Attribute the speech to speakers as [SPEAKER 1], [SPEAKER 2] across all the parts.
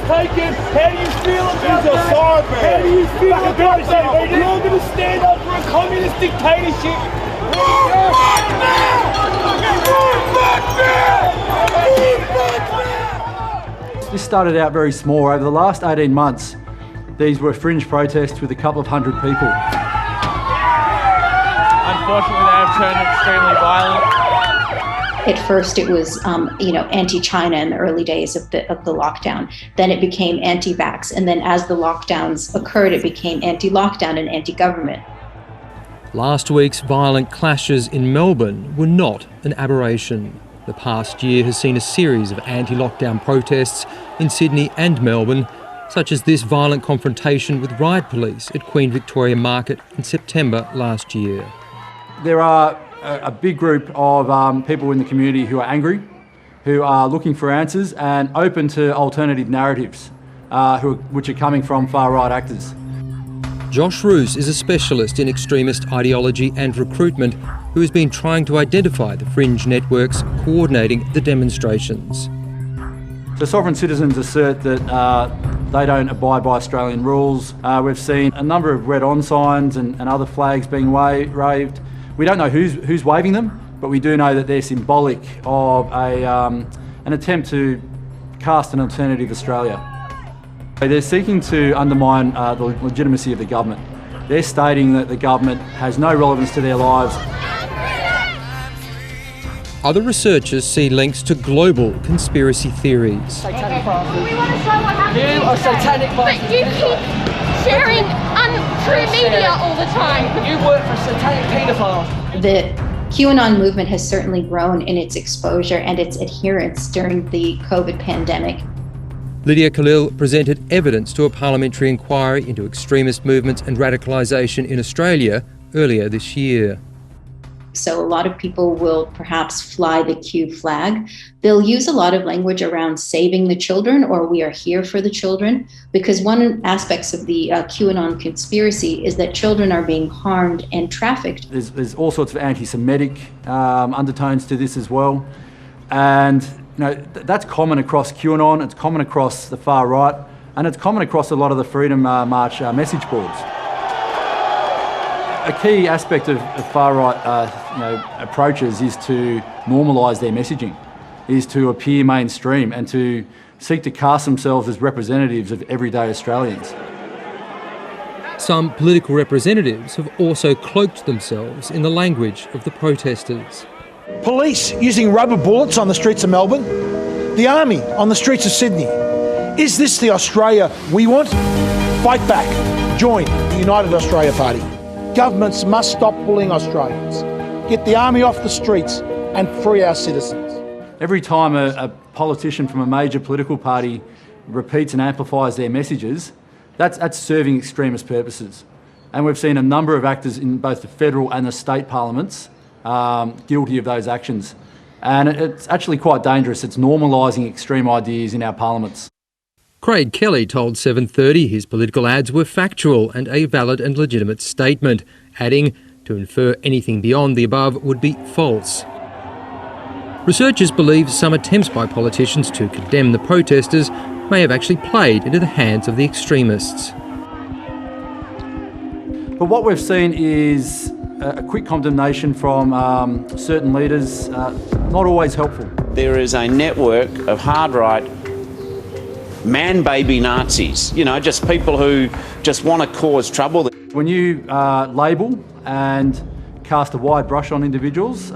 [SPEAKER 1] taken. How do you feel about that? How do you feel about that? You're going to stand up for a communist dictatorship.
[SPEAKER 2] This started out very small. Over the last 18 months, these were fringe protests with a couple of hundred people.
[SPEAKER 1] Unfortunately, they have turned extremely violent.
[SPEAKER 3] At first, it was, anti-China in the early days of the lockdown. Then it became anti-vax, and then as the lockdowns occurred, it became anti-lockdown and anti-government.
[SPEAKER 4] Last week's violent clashes in Melbourne were not an aberration. The past year has seen a series of anti-lockdown protests in Sydney and Melbourne, such as this violent confrontation with riot police at Queen Victoria Market in September last year.
[SPEAKER 2] There are a big group of people in the community who are angry, who are looking for answers and open to alternative narratives, which are coming from far-right actors.
[SPEAKER 4] Josh Roos is a specialist in extremist ideology and recruitment who has been trying to identify the fringe networks coordinating the demonstrations.
[SPEAKER 2] So sovereign citizens assert that they don't abide by Australian rules. We've seen a number of red on signs and other flags being waved. We don't know who's waving them, but we do know that they're symbolic of an attempt to cast an alternative Australia. They're seeking to undermine the legitimacy of the government. They're stating that the government has no relevance to their lives.
[SPEAKER 4] Other researchers see links to global conspiracy theories.
[SPEAKER 5] Satanic bastards.
[SPEAKER 6] We want to show what happened.
[SPEAKER 5] You are satanic bastards.
[SPEAKER 6] But you keep sharing untrue media all the time.
[SPEAKER 5] You work for satanic paedophiles.
[SPEAKER 3] The QAnon movement has certainly grown in its exposure and its adherence during the COVID pandemic.
[SPEAKER 4] Lydia Khalil presented evidence to a parliamentary inquiry into extremist movements and radicalisation in Australia earlier this year.
[SPEAKER 3] So a lot of people will perhaps fly the Q flag. They'll use a lot of language around saving the children or we are here for the children, because one aspect of the QAnon conspiracy is that children are being harmed and trafficked.
[SPEAKER 2] There's all sorts of anti-Semitic undertones to this as well. And that's common across QAnon, it's common across the far right, and it's common across a lot of the Freedom March message boards. A key aspect of far-right approaches is to normalise their messaging, is to appear mainstream and to seek to cast themselves as representatives of everyday Australians.
[SPEAKER 4] Some political representatives have also cloaked themselves in the language of the protesters.
[SPEAKER 7] Police using rubber bullets on the streets of Melbourne, the army on the streets of Sydney. Is this the Australia we want? Fight back. Join the United Australia Party. Governments must stop bullying Australians, get the army off the streets and free our citizens.
[SPEAKER 2] Every time a politician from a major political party repeats and amplifies their messages, that's serving extremist purposes. And we've seen a number of actors in both the federal and the state parliaments guilty of those actions. And it's actually quite dangerous. It's normalising extreme ideas in our parliaments.
[SPEAKER 4] Craig Kelly told 7:30 his political ads were factual and a valid and legitimate statement, adding, to infer anything beyond the above would be false. Researchers believe some attempts by politicians to condemn the protesters may have actually played into the hands of the extremists.
[SPEAKER 2] But what we've seen is a quick condemnation from certain leaders, not always helpful.
[SPEAKER 8] There is a network of hard-right man-baby Nazis, just people who just want to cause trouble.
[SPEAKER 2] When you label and cast a wide brush on individuals,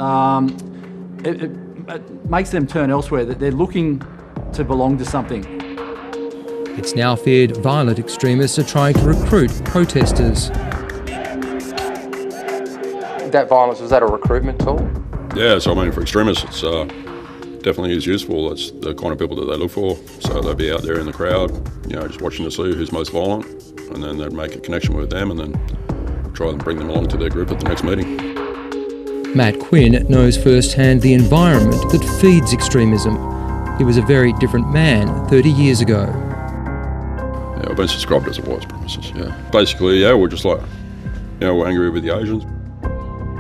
[SPEAKER 2] it makes them turn elsewhere, that they're looking to belong to something.
[SPEAKER 4] It's now feared violent extremists are trying to recruit protesters.
[SPEAKER 9] That violence, was that a recruitment tool?
[SPEAKER 10] Yeah, so for extremists, it's definitely is useful. It's the kind of people that they look for. So they'll be out there in the crowd, just watching to see who's most violent, and then they'd make a connection with them and then try and bring them along to their group at the next meeting.
[SPEAKER 4] Matt Quinn knows firsthand the environment that feeds extremism. He was a very different man 30 years ago.
[SPEAKER 10] Yeah, I've been subscribed as a white supremacist, yeah. Basically, we're just like, we're angry with the Asians.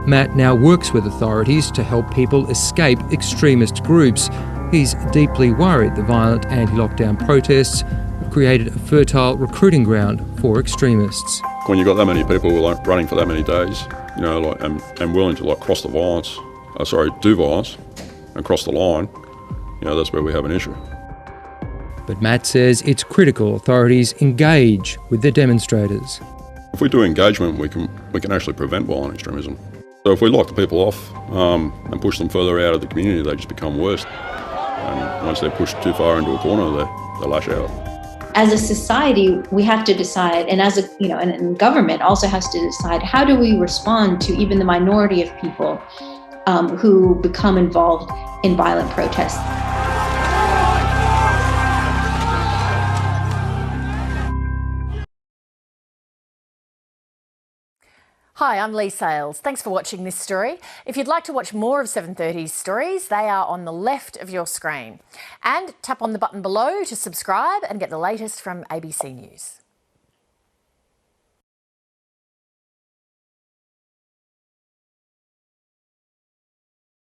[SPEAKER 4] Matt now works with authorities to help people escape extremist groups. He's deeply worried the violent anti-lockdown protests created a fertile recruiting ground for extremists.
[SPEAKER 10] When you've got that many people running for that many days, and willing to cross the violence, do violence and cross the line, that's where we have an issue.
[SPEAKER 4] But Matt says it's critical authorities engage with the demonstrators.
[SPEAKER 10] If we do engagement, we can actually prevent violent extremism. So if we lock the people off and push them further out of the community, they just become worse. And once they're pushed too far into a corner, they lash out.
[SPEAKER 3] As a society, we have to decide, and and government also has to decide, how do we respond to even the minority of people who become involved in violent protests?
[SPEAKER 11] Hi, I'm Lee Sales. Thanks for watching this story. If you'd like to watch more of 730's stories, they are on the left of your screen. And tap on the button below to subscribe and get the latest from ABC News.